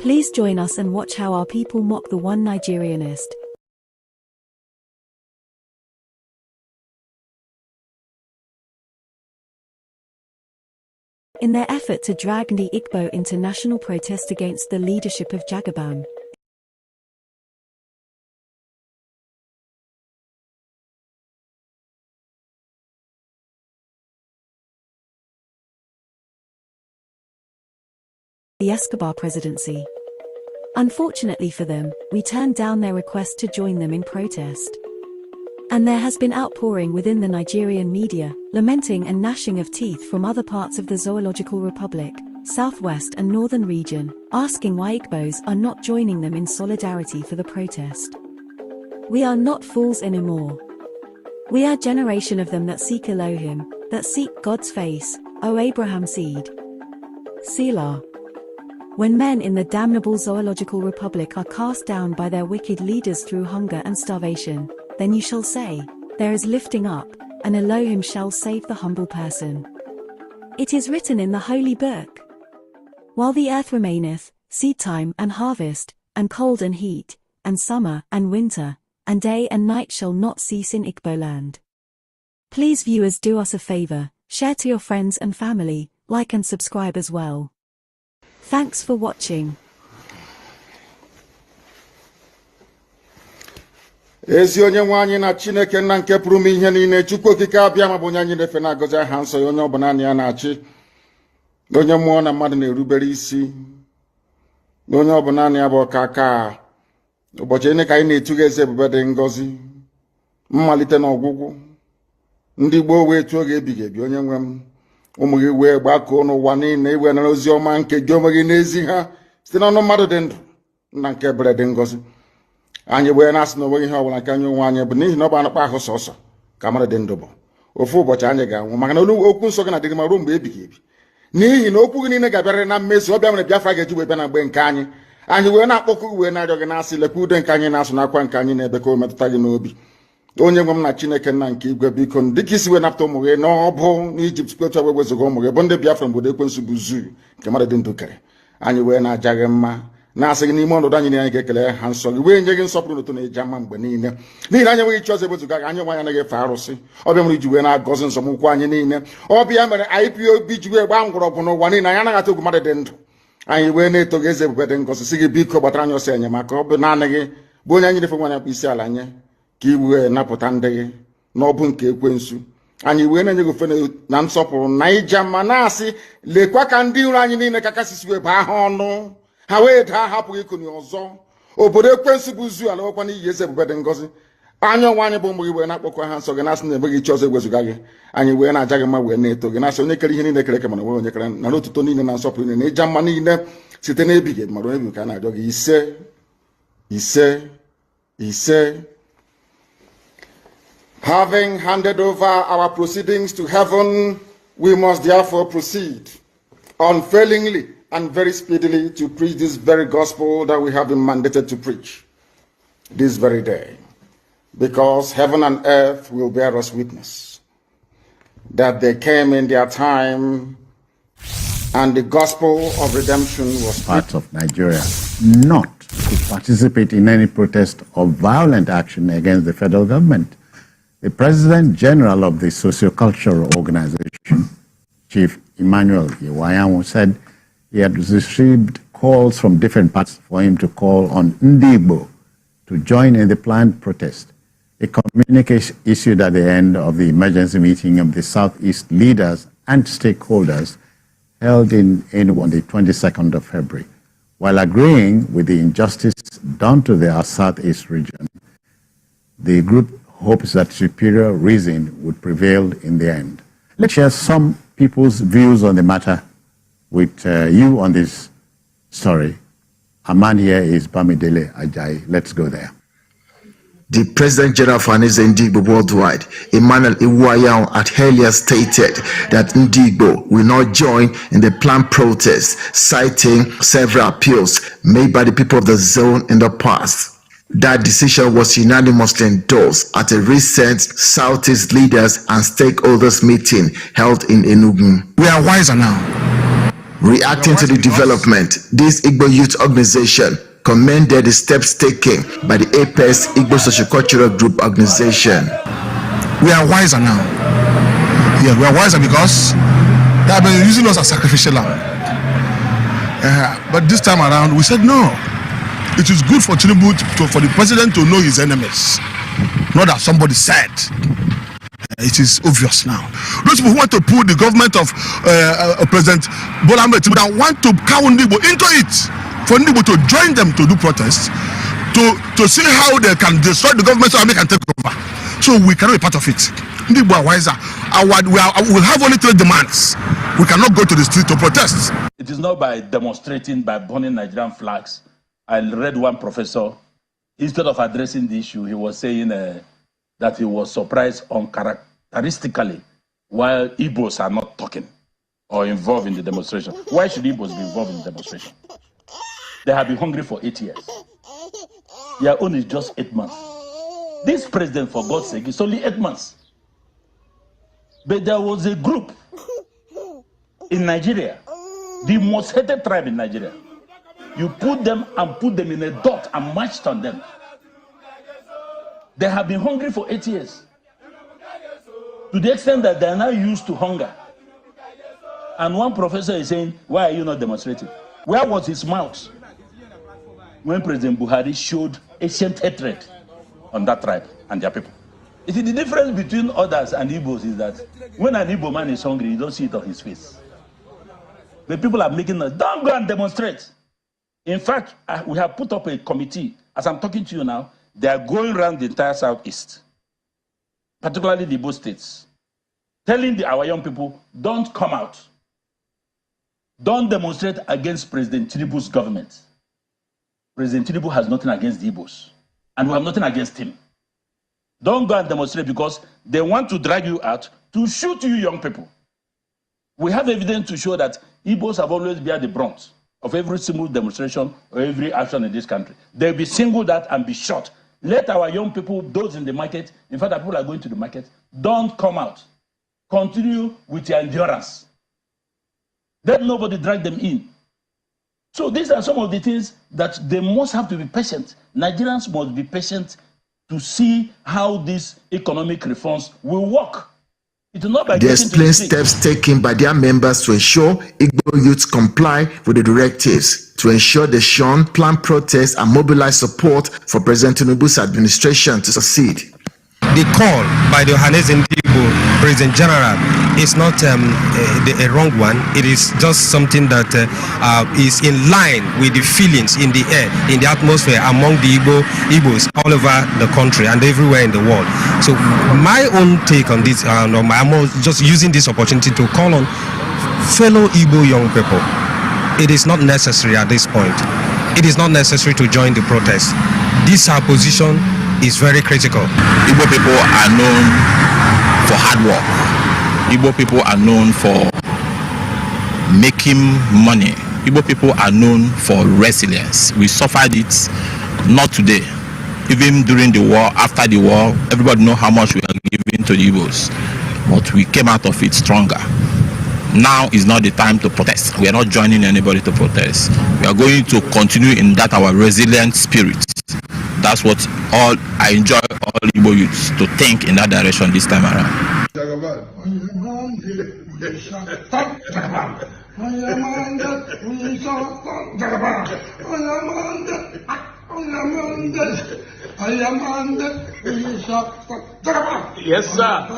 Please join us and watch how our people mock the one Nigerianist. In their effort to drag Ndi Igbo into national protest against the leadership of Jagabam. The Escobar presidency. Unfortunately for them, we turned down their request to join them in protest. And there has been outpouring within the Nigerian media, lamenting and gnashing of teeth from other parts of the Zoological Republic, Southwest and Northern region, asking why Igbos are not joining them in solidarity for the protest. We are not fools anymore. We are generation of them that seek Elohim, that seek God's face, O Abraham's seed. Selah. When men in the damnable Zoological Republic are cast down by their wicked leaders through hunger and starvation, then you shall say, there is lifting up, and Elohim shall save the humble person. It is written in the Holy Book. While the earth remaineth, seedtime and harvest, and cold and heat, and summer and winter, and day and night shall not cease in Igbo land. Please viewers, do us a favor, share to your friends and family, like and subscribe as well. Thanks for watching. Ezi onye nwe anyị na Chineke nna nke pụrụ ime ihe niile, Chukwu okike abịa ma bụ onye anyị na-efe na-agọzi aha nsọ ya, onye ọbụla na ya na-achị, onye mmụọ na mmadụ na-erubere isi, onye ọbụla na ya bụ ọkaka. Ụbọchị ene ka anyị na-etuga eze ebube dị ngọzi, mmalite na ọgwụgwụ, ndị gboo wee tuo oge ebighị ebi. Onye nwe m, ụmụ gị wee gbakọọ n'ụwa niile iwe nara ozi ọma nke gị onwe gị n'ezi ha site n'ọnụ mmadụ dị ndụ nna nke ebere dị ngọzi. Anyị wee na-asị na onweghị ihe ọbụla nke anyị onwe anyị bụ n'ihi na ọ bụ anụkpa ahụ sọsọ ka mmadụ dị ndụ bụ. Ofu ụbọchị anyị ga-anwụ, maka na okwu nsọ gị na-adịrị ma ruo mgbe ebighị ebi, n'ihi na okwu gị niile ga-abịarịrị na mmezu. Ọbịa mere Biafra ga-eji wee bịa na mgbe nke anyị. Anyị wee na-akpọkụ wee na-arịọ gị na-asị, lekwa ude nke anyị na-asụ n'akwa nke anyị na-ebe ka o metụta gị n'obi. Onye nwe m na Chineke nna nke igwe, biko dịka isi wee napụta ụmụ gị n'ọbụ n'Ijipt kwetu wee wezuga ụmụ gị bụ ndị Biafra mgbe ekwensu bụ zuu nke mmadụ dị ndụ kere. Anyị wee na-aja gị mma, na-asị gị n'ime ọnọdụ anyị na anyị ga-ekele ha nsọ gị, wee nye gị nsọpụrụ n'otu na ịja mma mgbe niile, n'ihi na anyị enweghị chi ọzọ ewezuga gị. Anyị nwe anyị anaghị efe arụsị. Ọbịa mere iji wee na-agọzi nzọmụkwụ anyị niile. Ọbịa mere IPOB ji wee gbaa mgbọrọgwụ n'ụwa niile. Anyị anaghị atụ egwu mmadụ dị ndụ. Anyị wee na-eto gị eze ebube dị ngọzi, sị gị biko gbatara anyị ọsọ enyemaka. Ọ bụ naanị gị bụ onye anyị na-efe nwa ya isi ala nye, ka i wee napụta ndị gị n'ọbụ nke ekwensu. Anyị wee na-enye gị ofe na nsọpụrụ na ịja mma, na-asị lekwa ka ndị iro anyị niile ka kasisi wee baa ha ọnụ, ha wee daa hapụghị ikuni ọzọ. Obodo ekwensu bụ zu ala nwekwa n'iyi eze ebube dị ngọzi. Anyị onwe anyị bụ ụmụ gị wee na-akpọkọ ha nsọ gị, na-asị na enweghị chi ọzọ ewezuga gị. Anyị wee na-aja gị mma, wee na-eto gị, na-asị onye kere ihe niile kere eke mana onwe onye kere, na n'otuto niile na nsọpụrụ niile na ịja mma niile site n'ebighị ebi, mara ebighị ka a na-arịọ gị. Ise ise ise. Having handed over our proceedings to heaven, we must therefore proceed unfailingly and very speedily to preach this very gospel that we have been mandated to preach this very day, because heaven and earth will bear us witness that they came in their time and the gospel of redemption was part of Nigeria not to participate in any protest or violent action against the federal government. The President General of the Sociocultural Organization, Chief Emmanuel Iwayamu, said he had received calls from different parts for him to call on Ndi Igbo to join in the planned protest. A communique issued at the end of the emergency meeting of the Southeast leaders and stakeholders held in Enugu on the 22nd of February. While agreeing with the injustice done to their Southeast region, the group hopes that superior reason would prevail in the end. Let's share some people's views on the matter with you on this story. A man here is Bamidele Ajayi. Let's go there. The President General of Ndi Igbo worldwide, Emmanuel Iwayamu, had earlier stated that Ndi Igbo will not join in the planned protest, citing several appeals made by the people of the zone in the past. That decision was unanimously endorsed at a recent Southeast leaders and stakeholders meeting held in Enugu. We are wiser now. Reacting to the development, this Igbo youth organization commended the steps taken by the Apex Igbo Sociocultural Group organization. We are wiser now. Yeah, we are wiser because they have been using us as sacrificial lamb. But this time around, we said no. It is good for Tinubu for the president to know his enemies, not that somebody said. It is obvious now. Those people who want to put the government of President Bola Ahmed Tinubu that want to cow Ndi Igbo into it, for Ndi Igbo to join them to do protests, to see how they can destroy the government so they can take over. So we cannot be part of it. Ndi Igbo are wiser. We have only 3 demands. We cannot go to the street to protest. It is not by demonstrating, by burning Nigerian flags. I read one professor, instead of addressing the issue, he was saying that he was surprised uncharacteristically while Igbos are not talking or involved in the demonstration. Why should Igbos be involved in the demonstration? They have been hungry for 8 years. Their own is just 8 months. This president, for God's sake, is only 8 months. But there was a group in Nigeria, the most hated tribe in Nigeria. You put them in a dot and marched on them. They have been hungry for 8 years. To the extent that they are now used to hunger. And one professor is saying, why are you not demonstrating? Where was his mouth when President Buhari showed ancient hatred on that tribe and their people? You see, the difference between others and Igbos is that when an Igbo man is hungry, you don't see it on his face. The people are making us, don't go and demonstrate. In fact, we have put up a committee. As I'm talking to you now, they are going around the entire Southeast, particularly the Igbo states, telling our young people, don't come out. Don't demonstrate against President Tinubu's government. President Tinubu has nothing against the Igbos, and we have nothing against him. Don't go and demonstrate because they want to drag you out to shoot you young people. We have evidence to show that Igbos have always been the brunt of every single demonstration or every action in this country. They'll be singled out and be shot. Let our young people, those in the market, in fact, the people are going to the market, don't come out. Continue with your endurance. Let nobody drag them in. So these are some of the things that they must have to be patient. Nigerians must be patient to see how these economic reforms will work. It will not by they explain steps taken by their members to ensure Igbo youths comply with the directives, to ensure they shun planned protests and mobilize support for President Tinubu's administration to succeed. The call by the Ndi Igbo President General is not a wrong one. It is just something that is in line with the feelings in the air, in the atmosphere among the Igbos all over the country and everywhere in the world. So my own take on this, I'm just using this opportunity to call on fellow Igbo young people. It is not necessary at this point. It is not necessary to join the protest. This position is very critical. Igbo people are known for hard work. Igbo people are known for making money. Igbo people are known for resilience. We suffered it not today. Even during the war, after the war, everybody knows how much we are giving to the Igbos. But we came out of it stronger. Now is not the time to protest. We are not joining anybody to protest. We are going to continue in that our resilient spirit. That's what I enjoy all Igbo youths to think in that direction this time around. Yes, sir.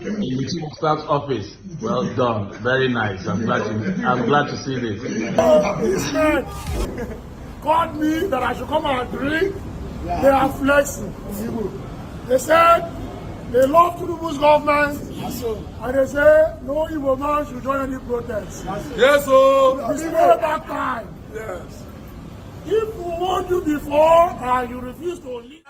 The Chief of Staff's office. Well done. Very nice. I'm glad to see this. This man called me that I should come and drink. They are flexing. They said they love Tinubu's government, and they say no Igbo man should join any protest. Yes, sir. It's not that time. Yes. If we warned you before and you refuse to leave.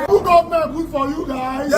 Who government good for you guys?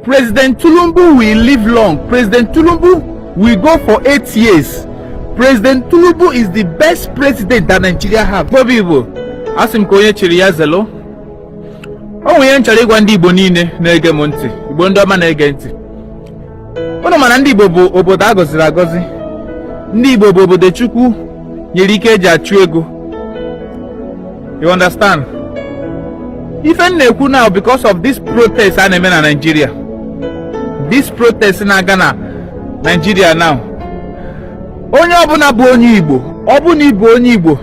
President Tinubu will live long. President Tinubu will go for 8 years. President Tinubu is the best president that Nigeria have. Bobi Igbo, asim konye chiri ya zelo. Onwe nchara igwa ndị Igbo niile na-ege m ntị. Igbo ndị ọma na-ege ntị. Ono mana ndị Igbo bụ obodo agọziri agọzi. Ndị Igbo bụ obodo Chukwu nyere ike eji achụ ego. You understand? Even na-ekwu now because of this protest a na-eme na Nigeria. This protest na-aga na Nigeria now. Onye ọbụla bụ onye Igbo, ọ bụ na ịbụ onye Igbo,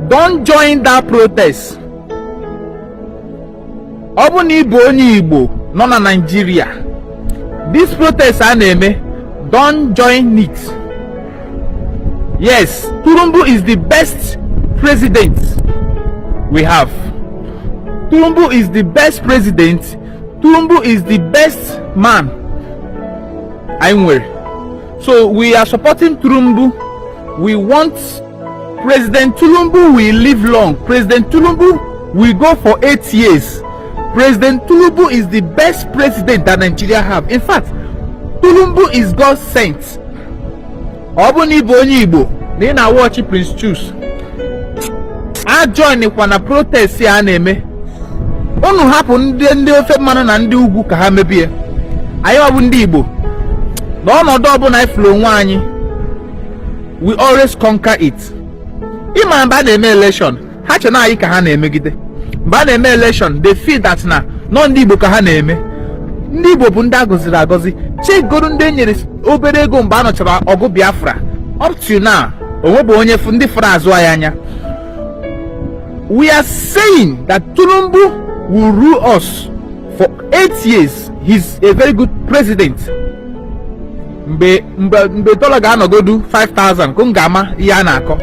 don't join that protest. Ọ bụ na ịbụ onye Igbo nọ na Nigeria, this protest a na-eme, don't join it. Yes, Tinubu is the best president we have. Tinubu is the best president. Tinubu is the best man. So we are supporting Tinubu. We want President Tinubu will live long. President Tinubu will go for 8 years. President Tinubu is the best president that Nigeria have. In fact, Tinubu is God sent. Obuni Bonyi Igbo, they na watch Prince Choose. I join na protest ya na-eme. Onu hapụ ndị ofe mmanụ na ndị ugwu ka ha mebie. Anyị ọbụ ndị Igbo. N'ọnọdụ ọbụla iflo onwe anyị, we always conquer it. Ịma mgbe a na-eme election, ha che na anyị ka ha na-emegide. Mgbe a na-eme election, they feel that na nọ ndị Igbo ka ha na-eme. Ndị Igbo bụ ndị agọziri agọzi. Chegoro ndị enyere obere ego mgbe a nọchara ọgụ Biafra. Up to now, onwe bụ onye ndị fara azụ anyị anya. We are saying that Tinubu will rule us for 8 years. He's a very good president. Mgbe dollar ga-anọgodu 5,000 ka m ga-ama ihe a na-akọ.